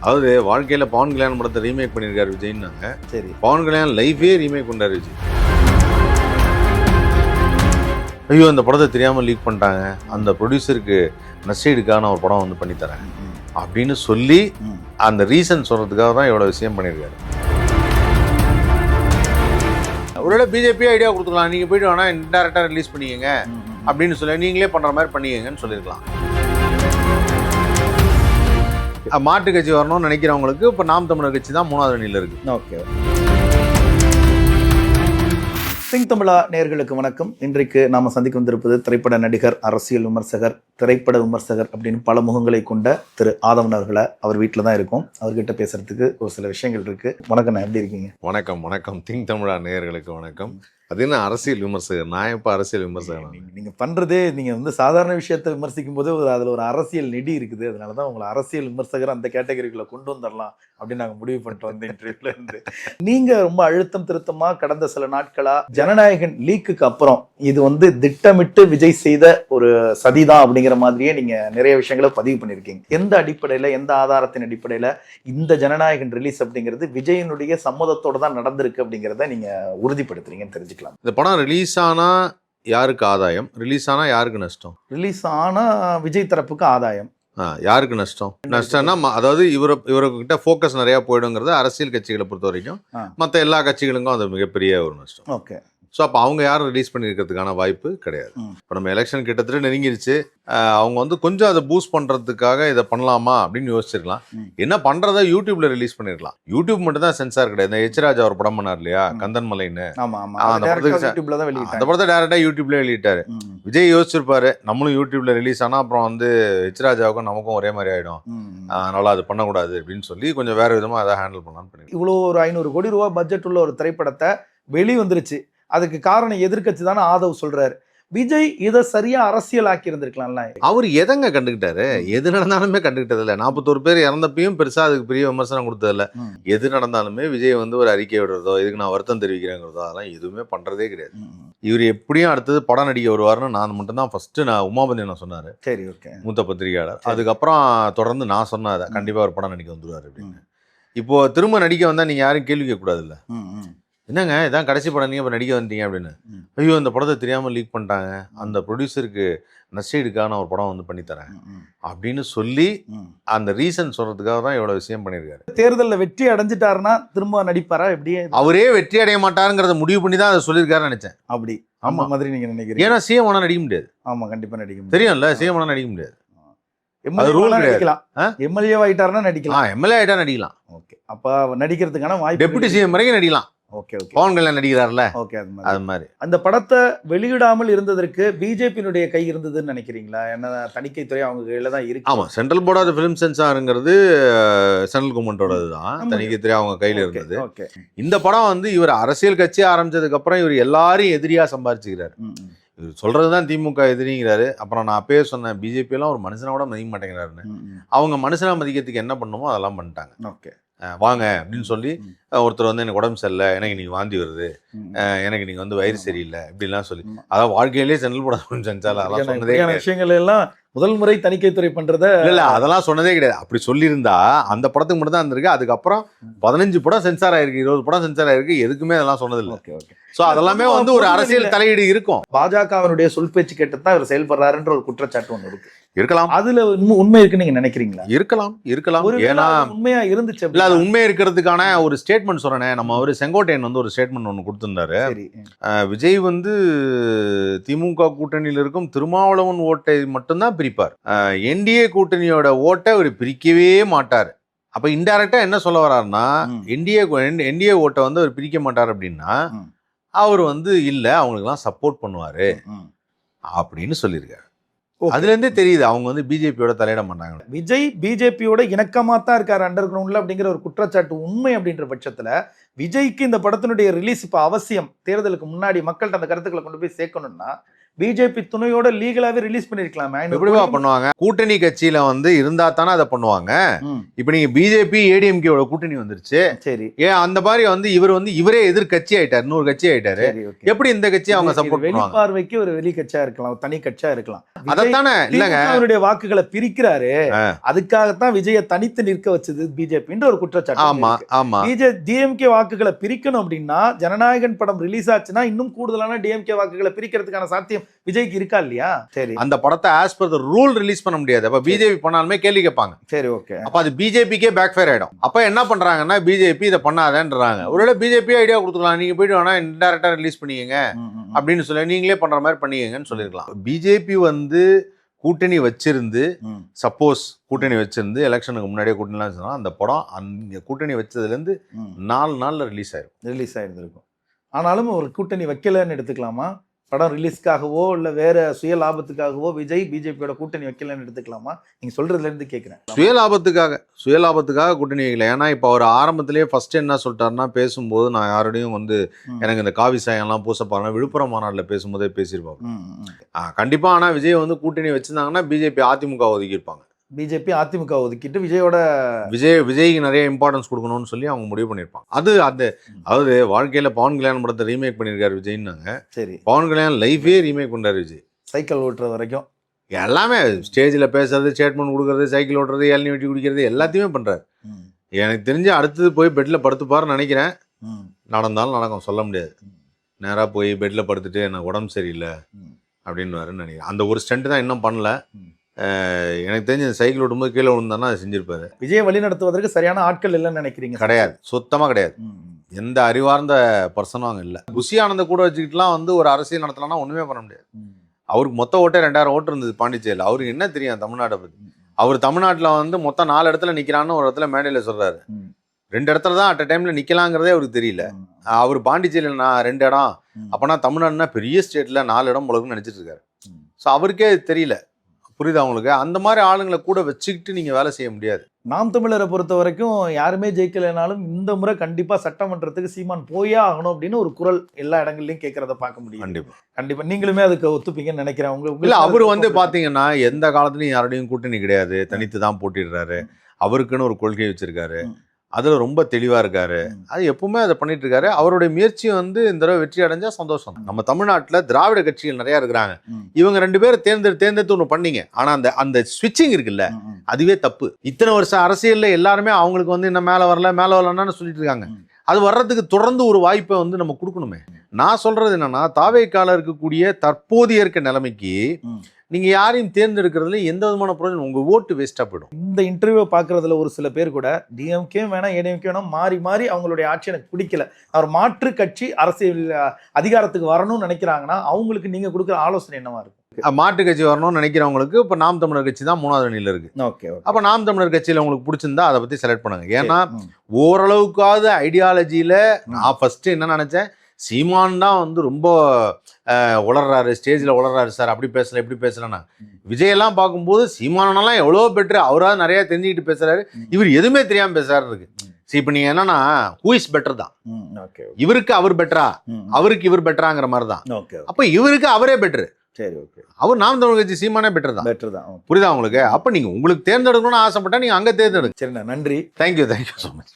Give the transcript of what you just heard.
அதாவது வாழ்க்கையில் பவன் கல்யாணம் படத்தை ரீமேக் பண்ணியிருக்காரு விஜய்னாங்க. சரி, பவன் கல்யாணம் லைஃபே ரீமேக் பண்ணார் விஜய். ஐயோ அந்த படத்தை தெரியாமல் லீக் பண்ணிட்டாங்க, அந்த ப்ரொடியூசருக்கு நஷ்டீடுக்கான ஒரு படம் வந்து பண்ணித்தரேன் அப்படின்னு சொல்லி அந்த ரீசன் சொல்கிறதுக்காக தான் இவ்வளோ விஷயம் பண்ணியிருக்காரு. ஒருவேளை பிஜேபி ஐடியா கொடுத்துக்கலாம், நீங்கள் போய்ட்டு வேணா இன்டெரக்டாக ரிலீஸ் பண்ணிக்கங்க அப்படின்னு சொல்லி நீங்களே பண்ணுற மாதிரி பண்ணிக்கங்கன்னு சொல்லியிருக்கலாம். மாட்டு கட்சி வரணும்னு நினைக்கிறவங்களுக்கு இப்போ நாம் தமிழர் கட்சி தான் 3வது அணியில் இருக்கு. ஓகே. சிங் தமிழா நேயர்களுக்கு வணக்கம். இன்றைக்கு நாம சந்திக்க வந்திருப்பது திரைப்பட நடிகர், அரசியல் விமர்சகர், திரைப்பட விமர்சகர் அப்படின்னு பல முகங்களை கொண்ட திரு ஆதவன் அவர்களை. அவர் வீட்டில் தான் இருக்கும். அவர்கிட்ட பேசுறதுக்கு ஒரு சில விஷயங்கள் இருக்கு. வணக்கம், எப்படி இருக்கீங்க? வணக்கம் வணக்கம். திங் தமிழா நேயர்களுக்கு வணக்கம். அது என்ன அரசியல் விமர்சகர்? நான் இப்போ அரசியல் விமர்சகர். நீங்க பண்றதே, நீங்க வந்து சாதாரண விஷயத்தை விமர்சிக்கும் போது அதுல ஒரு அரசியல் நெடி இருக்குது. அதனாலதான் உங்களை அரசியல் விமர்சகர் அந்த கேட்டகரிக்குள்ள கொண்டு வந்துடலாம் அப்படின்னு நாங்க முடிவு பண்ணிட்டு வந்த இன்டர்வியூல இருந்து. நீங்க ரொம்ப அழுத்தம் திருத்தமா கடந்த சில நாட்களா ஜனநாயகன் லீக்குக்கு அப்புறம் இது வந்து திட்டமிட்டு விஜய் செய்த ஒரு சதிதான் அப்படிங்கிற மாதிரியே நீங்க நிறைய விஷயங்களை பதிவு பண்ணிருக்கீங்க. எந்த அடிப்படையில, எந்த ஆதாரத்தின் அடிப்படையில இந்த ஜனநாயகன் ரிலீஸ் அப்படிங்கிறது விஜயனுடைய சம்மதத்தோட தான் நடந்திருக்கு அப்படிங்கிறத நீங்க உறுதிப்படுத்துறீங்கன்னு தெரிஞ்சு. இந்த படம் ரிலீஸ் ஆனா யாருக்கு ஆதாயம், ரிலீஸ் ஆனா யாருக்கு நஷ்டம்? ரிலீஸ் ஆனா விஜய் தரப்புக்கு ஆதாயம். யாருக்கு நஷ்டம்? நஷ்டம்னா அதாவது இவர்கிட்ட ஃபோக்கஸ் நிறைய போயிடுங்கிறது அரசியல் கட்சிகளை பொறுத்த வரைக்கும். மற்ற எல்லா கட்சிகளுக்கும் அது மிகப்பெரிய ஒரு நஷ்டம். ஓகே. ஸோ அப்போ அவங்க யாரும் ரிலீஸ் பண்ணியிருக்கிறதுக்கான வாய்ப்பு கிடையாது. இப்போ நம்ம எலெக்ஷன் கிட்டத்தட்ட நெருங்கிருச்சு. அவங்க வந்து கொஞ்சம் அதை பூஸ்ட் பண்ணுறதுக்காக இதை பண்ணலாமா அப்படின்னு யோசிச்சிருக்கலாம். என்ன பண்ணுறதா யூடியூப்ல ரிலீஸ் பண்ணிருக்கலாம். யூடியூப் மட்டும் தான் சென்சார் கிடையாது. இந்த எச்ராஜா ஒரு படம் பண்ணார் இல்லையா, கந்தன் மலைன்னு, அந்த படத்தை டேரக்டா யூடியூப்ல வெளியிட்டாரு. விஜய் யோசிச்சிருப்பாரு, நம்மளும் யூடியூப்ல ரிலீஸ் ஆனால் அப்புறம் வந்து எச்ராஜாவுக்கும் நமக்கும் ஒரே மாதிரி ஆகிடும், அதனால அது பண்ணக்கூடாது அப்படின்னு சொல்லி கொஞ்சம் வேற விதமாக அதை ஹேண்டில் பண்ணலான்னு பண்ணி. இவ்வளோ ஒரு 500 கோடி ரூபா பட்ஜெட் உள்ள ஒரு திரைப்படத்தை வெளி வந்துருச்சு. அதுக்கு காரணம் எதிர்கட்சி தானே ஆதவ் சொல்றாரு. விஜய் இதை சரியா அரசியல் ஆக்கி இருந்திருக்கலாம்ல. அவர் எதங்க கண்டுகிட்டாரு? எது நடந்தாலுமே கண்டுகிட்டது இல்லை. 41 பேர் இறந்தப்பையும் பெருசா அதுக்கு பெரிய விமர்சனம் கொடுத்ததில்ல. எது நடந்தாலுமே விஜய் வந்து ஒரு அறிக்கை விடுறதோ, இதுக்கு நான் வருத்தம் தெரிவிக்கிறேங்கிறதோ அதெல்லாம் எதுவுமே பண்றதே கிடையாது. இவர் எப்படியும் அடுத்தது படம் நடிக்க வருவாருன்னு நான் மட்டும்தான் ஃபர்ஸ்ட் உமாபதி நான் சொன்னாரு. சரி, ஓகே, மூத்த பத்திரிகையாளர். அதுக்கப்புறம் தொடர்ந்து நான் சொன்னேன் கண்டிப்பா ஒரு படம் நடிக்க வந்துருவாரு அப்படின்னு. இப்போ திரும்ப நடிக்க வந்தா நீங்க யாரும் கேள்வி கேட்க கூடாது இல்ல. என்னங்க இதான் கடைசி படம், நீங்கள் இப்போ நடிக்க வந்துட்டீங்க அப்படின்னு. ஐயோ அந்த படத்தை தெரியாமல் லீக் பண்ணிட்டாங்க, அந்த ப்ரொடியூசருக்கு நஷ்டீடுக்கான ஒரு படம் வந்து பண்ணித்தரேன் அப்படின்னு சொல்லி அந்த ரீசன் சொல்றதுக்காக தான் இவ்வளோ விஷயம் பண்ணியிருக்காரு. தேர்தலில் வெற்றி அடைஞ்சிட்டாருன்னா திரும்ப நடிப்பாரா? எப்படியே அவரே வெற்றி அடைய மாட்டாருங்கிறத முடிவு பண்ணி தான் அதை சொல்லியிருக்காருன்னு நினைச்சேன். அப்படி அந்த மாதிரி நீங்க நினைக்கிறீங்க? ஏன்னா சிஎம் ஆனால் நடிக்க முடியாது. ஆமா, கண்டிப்பா நடிக்க முடியாது. தெரியும்ல, சிஎம் ஆனால் நடிக்க முடியாது. எம்எல்ஏ ஆயிட்டாருன்னா நடிக்கலாம். எம்எல்ஏ ஆயிட்டா நடிக்கலாம். ஓகே, அப்ப நடிக்கிறதுக்கான வாய்ப்பு. டெபுட்டி சிஎம் வரைக்கும் நடிக்கலாம். Okay, okay. பவன் கல்யாணம் நடிக்கிறார்ல, ஓகே, அது மாதிரி. அந்த படத்தை வெளியிடாமல் இருந்ததற்கு பிஜேபியினுடைய கை இருந்ததுன்னு நினைக்கிறீங்களா? என்ன தணிக்கைத்துறை அவங்க கையில தான் இருக்கு. ஆமா, சென்ட்ரல் போர்ட் ஆஃப் ஃபிலிம் சென்சாருங்கிறது சென்ட்ரல் கவர்மெண்டோடது தான். தணிக்கைத்துறை அவங்க கையில இருந்தது. இந்த படம் வந்து இவர் அரசியல் கட்சி ஆரம்பிச்சதுக்கு அப்புறம் இவர் எல்லாரையும் எதிரியா சம்பாதிச்சுக்கிறாரு. இவர் சொல்றதுதான் திமுக எதிரிங்கிறாரு. அப்புறம் நான் அப்பயே சொன்னேன், பிஜேபி எல்லாம் ஒரு மனுஷனோட மதிக்க மாட்டேங்கிறாருன்னு. அவங்க மனுஷனா மதிக்கிறதுக்கு என்ன பண்ணுமோ அதெல்லாம் பண்ணிட்டாங்க. ஓகே, வாங்க அப்படின்னு சொல்லி ஒருத்தர் வந்து எனக்கு உடம்பு சரியில்லை, எனக்கு நீங்க வாந்தி வருது, எனக்கு நீங்க வந்து வயிறு சரியில்லை இப்படிலாம் சொல்லி, அதாவது வாழ்க்கையிலேயே சென்ட்ரல் போர்ட் செஞ்சாலும் அதெல்லாம் சொன்னதே விஷயங்கள் எல்லாம் முதல் முறை தணிக்கைத்துறை பண்றத இல்ல, அதெல்லாம் சொன்னதே கிடையாது. அப்படி சொல்லியிருந்தா அந்த படத்துக்கு மட்டும் தான் இருந்திருக்கு. அதுக்கப்புறம் 15 படம் சென்சார் ஆயிருக்கு, 20 படம் சென்சார் ஆயிருக்கு. எதுக்குமே அதெல்லாம் சொன்னதில்லை. Okay, okay. சோ அதெல்லாமே வந்து ஒரு அரசியல் தலையீடு இருக்கும். பாஜகவினுடைய சொல் பேச்சு கேட்டு தான் இவர் செயல்படுறாருன்ற ஒரு குற்றச்சாட்டு ஒன்று இருக்கு. இருக்கலாம், அதுல உண்மை இருக்குன்னு நீங்க நினைக்கிறீங்களா? இருக்கலாம். ஏன்னா உண்மையா இருந்துச்சு இல்ல, அது உண்மை இருக்கிறதுக்கான ஒரு ஸ்டேட்மெண்ட் சொல்றேன். நம்ம அவரு செங்கோட்டையன் வந்து ஒரு ஸ்டேட்மெண்ட் ஒன்று கொடுத்திருந்தாரு. விஜய் வந்து திமுக கூட்டணியில் இருக்கும் திருமாவளவன் ஓட்டை மட்டும்தான் பிரிப்பார், என்டிஏ கூட்டணியோட ஓட்டை அவர் பிரிக்கவே மாட்டார். அப்ப இன்டைரக்டா என்ன சொல்ல வர்றாருன்னா, என்டிஏ ஓட்டை வந்து அவர் பிரிக்க மாட்டார் அப்படின்னா அவர் வந்து இல்ல அவங்களுக்குலாம் சப்போர்ட் பண்ணுவாரு அப்படின்னு சொல்லியிருக்காரு. அதுல இருந்தே தெரியுது அவங்க வந்து பிஜேபியோட தலையிட மாட்டாங்க. விஜய் பிஜேபியோட இணக்கமா தான் இருக்காரு அண்டர் கிரவுண்ட்ல அப்படிங்கிற ஒரு குற்றச்சாட்டு உண்மை அப்படின்ற பட்சத்துல விஜய்க்கு இந்த படத்தினுடைய ரிலீஸ் இப்ப அவசியம். தேர்தலுக்கு முன்னாடி மக்கள்கிட்ட அந்த கருத்துக்களை கொண்டு போய் சேர்க்கணும்னா பிஜேபி துணையோட லீகலாவே ரிலீஸ் பண்ணிருக்கலாம். எப்படிவா பண்ணுவாங்க? கூட்டணி கட்சியில வந்து இருந்தா தானே அதை பண்ணுவாங்க. இப்ப நீங்க பிஜேபி ஏடிஎம்கேவோட கூட்டணி வந்துருச்சு. சரி, ஏன் அந்த மாதிரி வந்து இவரே எதிர்கட்சி ஆயிட்டாரு, இன்னொரு கட்சி ஆயிட்டாரு. எப்படி இந்த கட்சியை அவங்க சப்போர்ட் பண்ணுவாங்க? வெளிப்பார்வைக்கு ஒரு வெளி கட்சியா இருக்கலாம், தனி கட்சியா இருக்கலாம். அதத்தானே இல்லங்க, அவருடைய வாக்குகளை பிரிக்கிறாரு. அதுக்காகத்தான் விஜய தனித்து நிற்க வச்சது பிஜேபின்ற ஒரு குற்றச்சாட்டு. ஆமா ஆமா. டிஎம்கே வாக்குகளை பிரிக்கணும் அப்படின்னா, ஜனநாயகன் படம் ரிலீஸ் ஆச்சுன்னா இன்னும் கூடுதலான டிஎம்கே வாக்குகளை பிரிக்கிறதுக்கான சாத்தியம் விஜய்க்கு இருக்கா இல்லையா? சரி, அந்த படத்தை as per the rule release பண்ண முடியாது. அப்ப பிஜேபி பண்ணாலுமே கேள்வி கேட்பாங்க. சரி, ஓகே. அப்ப அது பிஜேபிக்கே பேக் ஃபயர் ஆயிடும். அப்ப என்ன பண்றாங்கன்னா, பிஜேபி இதை பண்ணாதேன்றாங்க. ஒருவேளை பிஜேபி ஐடியா கொடுத்துக்கலாம், நீங்க போயிட்டு வேணா இன்டைரக்டா ரிலீஸ் பண்ணிக்கங்க அப்படின்னு சொல்லி நீங்களே பண்ற மாதிரி பண்ணிக்கங்கன்னு சொல்லிருக்கலாம். பிஜேபி வந்து கூட்டணி வச்சிருந்து, சப்போஸ் கூட்டணி வச்சிருந்து எலெக்ஷனுக்கு முன்னாடியே கூட்டணிலாம் சொன்னா அந்த படம் அந்த கூட்டணி வச்சதுல இருந்து 4 நாள்ல ரிலீஸ் ஆயிருந்திருக்கும். ஆனாலும் ஒரு கூட்டணி வைக்கலன்னு எடுத்துக்கலாமா? படம் ரிலீஸ்க்காகவோ இல்ல வேற சுய லாபத்துக்காகவோ விஜய் பிஜேபியோட கூட்டணி வைக்கலன்னு எடுத்துக்கலாமா? நீங்க சொல்றதுல இருந்து கேட்கிறேன். சுயலாபத்துக்காக கூட்டணி வைக்கல. ஏன்னா இப்ப அவர் ஆரம்பத்திலேயே ஃபர்ஸ்ட் என்ன சொல்லிட்டாருன்னா, பேசும்போது நான் யாரோடையும் வந்து எனக்கு இந்த காவி சாயம்லாம் பூச பாருங்க, விழுப்புரம் மாநாட்டில் பேசும்போதே பேசியிருப்பாங்க. கண்டிப்பா. ஆனா விஜய் வந்து கூட்டணி வச்சிருந்தாங்கன்னா பிஜேபி அதிமுக ஒதுக்கியிருப்பாங்க. பிஜேபி அதிமுக ஒதுக்கிட்டு விஜய்க்கு நிறைய இம்பார்ட்டன்ஸ் கொடுக்கணும்னு சொல்லி அவங்க முடிவு பண்ணியிருப்பாங்க. அதாவது வாழ்க்கையில பவன் கல்யாண் படத்தை ரீமேக் பண்ணியிருக்காரு விஜய்னாங்க. சரி, பவன் கல்யாண் லைஃபே ரீமேக் பண்றாரு விஜய். சைக்கிள் ஓட்டுற வரைக்கும் எல்லாமே, ஸ்டேஜில் பேசுறது, ஸ்டேட்மெண்ட் கொடுக்கறது, சைக்கிள் ஓட்டுறது, இளநீ வெட்டி குடிக்கிறது எல்லாத்தையுமே பண்றாரு. எனக்கு தெரிஞ்சு அடுத்தது போய் பெட்ல படுத்துப்பாருன்னு நினைக்கிறேன். நடந்தாலும் நடக்கும், சொல்ல முடியாது. நேராக போய் பெட்ல படுத்துட்டு எனக்கு உடம்பு சரியில்லை அப்படின்னு நினைக்கிறேன். அந்த ஒரு ஸ்டண்ட் தான் இன்னும் பண்ணல. எனக்கு தெரிஞ்ச சைக்கிள் ஓட்டும்போது கீழே விழுந்தானா அதை செஞ்சிருப்பாரு. விஜய் வழி நடத்துவதற்கு சரியான ஆட்கள் இல்லைன்னு நினைக்கிறீங்க? கிடையாது, சுத்தமாக கிடையாது. எந்த அறிவார்ந்த பர்சனும் அங்கே இல்லை. புஷி ஆனந்த கூட வச்சுக்கிட்டுலாம் வந்து ஒரு அரசியல் நடத்தலாம்னா ஒன்றுமே பண்ண முடியாது. அவருக்கு மொத்த ஓட்டே 2000 ஓட்டு இருந்தது பாண்டிச்சேரியில். அவருக்கு என்ன தெரியும் தமிழ்நாட்டை பற்றி? அவர் தமிழ்நாட்டில் வந்து மொத்தம் 4 இடத்துல நிற்கிறான்னு ஒரு இடத்துல மேடையில் சொல்கிறாரு. 2 இடத்துல தான் அட் அ டைமில் நிற்கலாங்கிறதே அவருக்கு தெரியல. அவர் பாண்டிச்சேரியில் நான் 2 இடம், அப்போனா தமிழ்நாடுனா பெரிய ஸ்டேட்டில் 4 இடம் போலக்குன்னு நினச்சிட்டு இருக்காரு. ஸோ அவருக்கே தெரியல. புரியுது அவங்களுக்கு? அந்த மாதிரி ஆளுங்களை கூட வச்சுக்கிட்டு நீங்கள் வேலை செய்ய முடியாது. நாம் தமிழரை பொறுத்த வரைக்கும் யாருமே ஜெயிக்கலைனாலும் இந்த முறை கண்டிப்பாக சட்டமன்றத்துக்கு சீமான் போயே ஆகணும் அப்படின்னு ஒரு குரல் எல்லா இடங்கள்லையும் கேட்கறத பார்க்க முடியும். கண்டிப்பாக நீங்களுமே அதுக்கு ஒத்துப்பீங்கன்னு நினைக்கிறேன். இல்லை, அவர் வந்து பார்த்தீங்கன்னா எந்த காலத்துலையும் யாரோடையும் கூட்டணி கிடையாது, தனித்து தான் போட்டிடுறாரு. அவருக்குன்னு ஒரு கொள்கை வச்சிருக்காரு, அதில் ரொம்ப தெளிவாக இருக்காரு. அது எப்பவுமே அதை பண்ணிட்டு இருக்காரு. அவருடைய முயற்சி வந்து இந்த தடவை வெற்றி அடைஞ்சா சந்தோஷம். நம்ம தமிழ்நாட்டில் திராவிட கட்சிகள் நிறையா இருக்கிறாங்க. இவங்க 2 பேரும் தேர்ந்தெடுத்து ஒன்று பண்ணீங்க. ஆனால் அந்த ஸ்விட்சிங் இருக்குல்ல, அதுவே தப்பு. இத்தனை வருஷம் அரசியலில் எல்லாருமே அவங்களுக்கு வந்து இன்னும் மேலே வரலன்னு சொல்லிட்டு இருக்காங்க. அது வர்றதுக்கு தொடர்ந்து ஒரு வாய்ப்பை வந்து நம்ம கொடுக்கணுமே. நான் சொல்றது என்னன்னா, தாவேக்கால இருக்கக்கூடிய தற்போதைய இருக்க நிலைமைக்கு நீங்க யாரையும் தேர்ந்தெடுக்கிறதுல எந்த விதமான பிரயோஜனம், உங்க ஓட்டு வேஸ்டா போயிடும். இந்த இன்டர்வியூ பாக்குறதுல ஒரு சில பேர் கூட டிஎம்கே வேணாம் ஏடிஎம்கே வேணாம் மாறி அவங்களுடைய ஆட்சி எனக்கு பிடிக்கல, அவர் மாற்று கட்சி அரசியல் அதிகாரத்துக்கு வரணும்னு நினைக்கிறாங்கன்னா அவங்களுக்கு நீங்க கொடுக்குற ஆலோசனை என்னவா இருக்கு? மாற்று கட்சி வரணும்னு நினைக்கிறவங்களுக்கு இப்ப நாம் தமிழர் கட்சி தான் 3வது அணியில இருக்கு. அப்ப நாம் தமிழர் கட்சியில உங்களுக்கு பிடிச்சிருந்தா அதை பத்தி செலக்ட் பண்ணுங்க. ஏன்னா ஓரளவுக்காவது ஐடியாலஜியில நான் ஃபர்ஸ்ட் என்ன நினைச்சேன், சீமான் தான் வந்து ரொம்ப உளர்றாரு, ஸ்டேஜில் உளர்றாரு சார், அப்படி பேசல இப்படி பேசலன்னா. விஜயெல்லாம் பார்க்கும்போது சீமானெல்லாம் எவ்வளோ பெட்ரு, அவராவது நிறையா தெரிஞ்சுக்கிட்டு பேசுறாரு, இவர் எதுவுமே தெரியாமல் பேசுறாரு இருக்கு. சரி, இப்போ நீங்கள் என்னன்னா ஹூ இஸ் பெட்டர் தான். இவருக்கு அவர் பெட்டரா, அவருக்கு இவர் பெட்டராங்கிற மாதிரி தான். அப்போ இவருக்கு அவரே பெட்ரு. சரி, ஓகே. அவர் நாம் தமிழர் கட்சி சீமானே பெட்டர் தான். புரியுதா உங்களுக்கு? அப்போ நீங்கள் உங்களுக்கு தேர்ந்தெடுக்கணும்னு ஆசைப்பட்டா நீங்கள் அங்கே தேர்ந்தெடுங்க. சரிண்ணா, நன்றி. Thank you so much.